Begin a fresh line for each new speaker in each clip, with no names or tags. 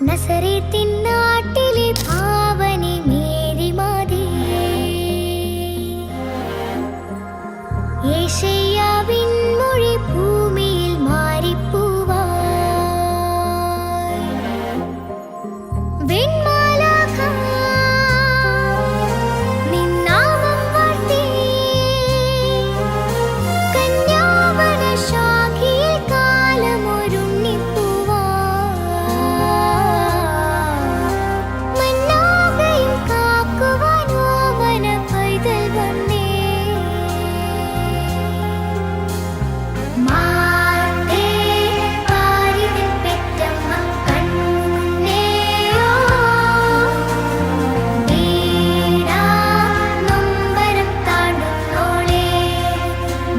നസറേത്തിൻ നാട്ടിലെ പാവനി മേരി മാതേ, യേശയ്യാവിൻ മൊഴി ഭൂമിയിൽ മാറിപ്പൂവായി. വെൺമാലാഖ നിൻ നാമം വാഴ്ത്തി, കന്യാവന ശാഖയിൽ കാലമൊരുങ്ങിപ്പൂവായി. മന്നാകയും കാക്കുവാൻ ഓമന പൈതൽ വന്നേ. മാതേ പാരിതിൻ പെറ്റമ്മ കണ്ണേയോ, വീണാ നൊമ്പരം താണ്ടുന്നോളേ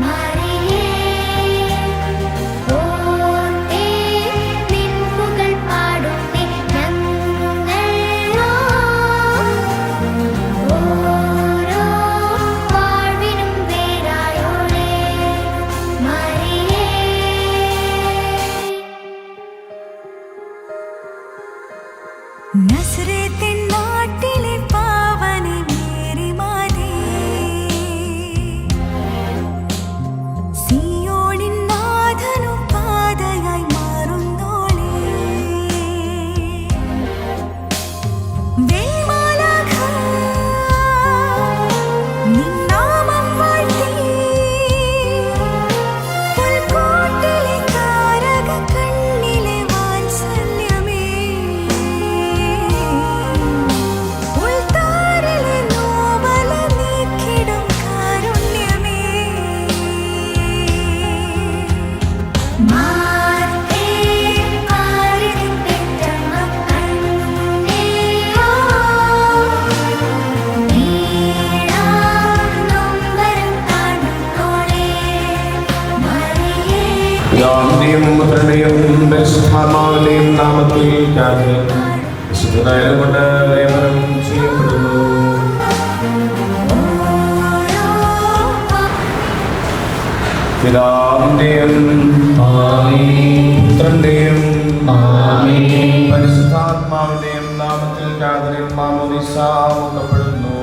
മറിയേ. ഓർത്തേ നിൻ പുകൾ പാടുന്നേ ഞങ്ങളോ, ഓരോ വാഴ്വിനും വേരായോളേ മറിയേ.
നസറേത്തിൻ നാട്ടിലെ പാവനി മേരി മാതേ, സിയോണിൻ നാഥനു പാതയായി മാറുന്നോളേ. വെൺമാലാഖ നിൻ നാമം വാഴ്ത്തി, പുൽക്കൂട്ടിലെ താരക കണ്ണിലെ വാത്സല്യമേ. ഉൾത്താരിലെ നോവല നീക്കിടും കാരുണ്യമേ.
മാതേ പാരിതിൻ പെറ്റമ്മ കണ്ണേയോ, വീണാ നൊമ്പരം താണ്ടുന്നോളേ മറിയേ.
പിതാവിന്റെയും പുത്രന്റെയും പരിശുദ്ധാത്മാവിന്റെയും നാമത്തിൽ വിശുദ്ധനായതുകൊണ്ട് നിയമനം ചെയ്യപ്പെടുന്നു. പിതാവിന്റെയും പുത്രന്റെയും പരിശുദ്ധാത്മാവിന്റെയും നാമത്തിൽ മാമോദീസ മുഖപ്പെടുന്നു.